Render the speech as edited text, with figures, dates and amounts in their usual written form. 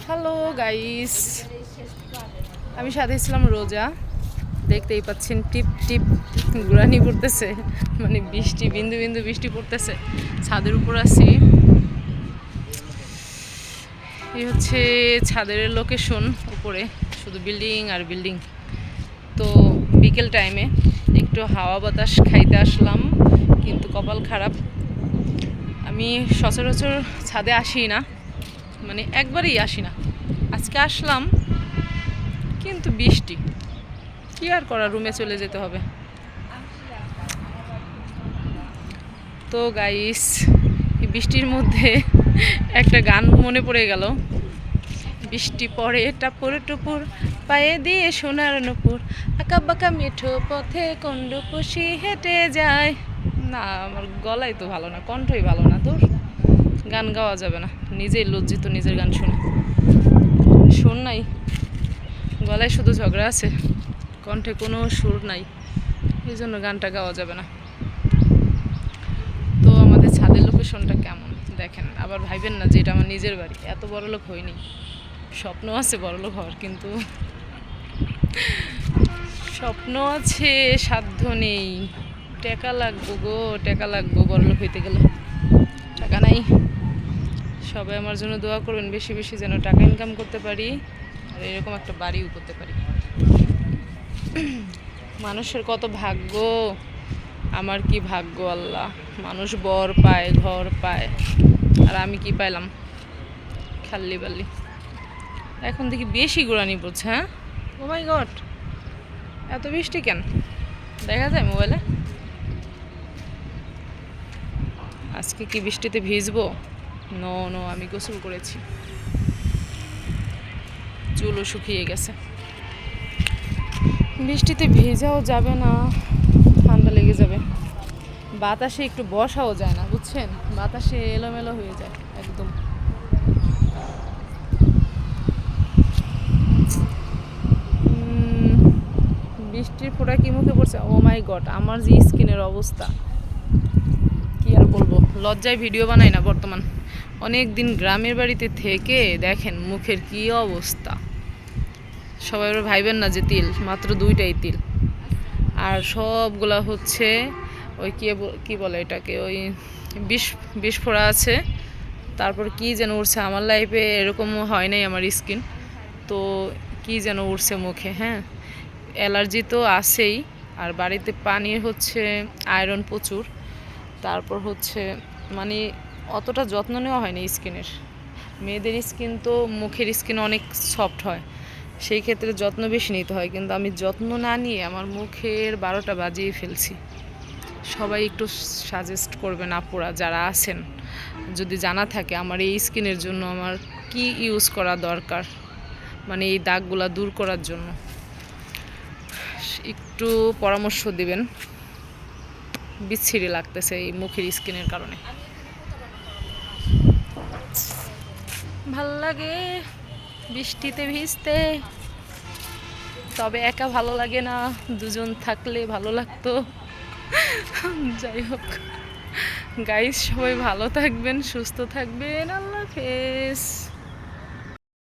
Hello guys, আমি সাথে ছিলাম রোজা। দেখতেই পাচ্ছেন টিপ টিপ গুড়ানি পড়তেছে, মানে বৃষ্টি, বিন্দু বিন্দু বৃষ্টি পড়তেছে। ছাদের উপর আছি। এই হচ্ছে ছাদের লোকেশন, উপরে শুধু বিল্ডিং আর বিল্ডিং। তো বিকেল টাইমে একটু হাওয়া বাতাস খাইতে আসলাম, কিন্তু কপাল খারাপ, আমি সচরাচর ছাদে আসি না, মানে একবারেই আসি না। আজকে আসলাম, কিন্তু বৃষ্টি, কি আর করা, রুমে চলে যেতে হবে। তো গাইস, এই বৃষ্টির মধ্যে একটা গান মনে পড়ে গেল। বৃষ্টি পড়ে টাপুর টুপুর, পায়ে দিয়ে সোনার নুপুর, আঁকা বাঁকা মিঠো পথে কন্ডুকুশি হেঁটে যায়। না, আমার গলাই তো ভালো না, কণ্ঠই ভালো না, তোর গান গাওয়া যাবে না। নিজেই লজ্জিত নিজের গান শুনে। সুর নাই গলায়, শুধু ঝগড়া আছে, কণ্ঠে কোনো সুর নাই, এই জন্য গানটা গাওয়া যাবে না। তো আমাদের ছাদের লোকেশনটা কেমন দেখেন, আবার ভাইবেন না যে এটা আমার নিজের বাড়ি। এত বড়লোক হইনি, স্বপ্ন আছে বড়লোক হওয়ার, কিন্তু স্বপ্ন আছে, সাধ্য নেই। টাকা লাগবো গো, টাকা লাগবো বড়লোক হইতে গেলে, টাকা নাই। সবাই আমার জন্য দোয়া করবেন, বেশি বেশি যেন টাকা ইনকাম করতে পারি, আর এরকম একটা বাড়িও করতে পারি। মানুষের কত ভাগ্য, আমার কি ভাগ্য আল্লাহ, মানুষ বর পায়, ঘর পায়, আর আমি কি পাইলাম, খাল্লি বাল্লি। এখন দেখি বেশি গোড়ানি পড়ছে। হ্যাঁ, ও মাই গড, এত বৃষ্টি কেন, দেখা যায় মোবাইলে? আজকে কি বৃষ্টিতে ভিজবো? নো নো, আমি গোসল করেছি, চুলও শুকিয়ে গেছে। বৃষ্টিতে ভেজাও যাবে না, ঠান্ডা লেগে যাবে। বাতাসে একটু বসাও যায় না, বুঝছেন, বাতাসে এলোমেলো হয়ে যায় একদম। বৃষ্টির ফোঁটা কি মুখে পড়ছে, ও মাই গড, আমার যে স্কিনের অবস্থা কি আর বলবো। লজ্জায় ভিডিও বানাই না বর্তমান, অনেক দিন গ্রামের বাড়িতে থেকে দেখেন মুখের কি অবস্থা। সবাই ভাইবেন না যে তিল, মাত্র 2টাই তিল, আর সবগুলা হচ্ছে ওই কি বলে এটাকে, ওই বিষ ফোড়া আছে। তারপর কি যেন উঠছে, আমার লাইফে এরকম হয় নাই আমার স্কিন, তো কি যেন উঠছে মুখে। হ্যাঁ, অ্যালার্জি তো আছেই, আর বাড়িতে পানি হচ্ছে আয়রন প্রচুর। তারপর হচ্ছে মানে অতটা যত্ন নেওয়া হয়নি স্কিনের। মেয়েদের স্কিন তো, মুখের স্কিন অনেক সফট হয়, সেই ক্ষেত্রে যত্ন বেশি নিতে হয়, কিন্তু আমি যত্ন না নিয়ে আমার মুখের 12টা বাজিয়ে ফেলছি। সবাই একটু সাজেস্ট করবেন আপুরা যারা আছেন, যদি জানা থাকে আমার এই স্কিনের জন্য আমার কি ইউজ করা দরকার, মানে এই দাগগুলা দূর করার জন্য একটু পরামর্শ দিবেন। বিচ্ছিরি লাগতেছে এই মুখের স্কিনের কারণে। ভাল লাগে বৃষ্টিতে ভিজতে, তবে একা ভালো লাগে না, দুজন থাকলে ভালো লাগতো। যাই হোক গাইস, সবাই ভালো থাকবেন, সুস্থ থাকবেন, আল্লাহ হাফেজ।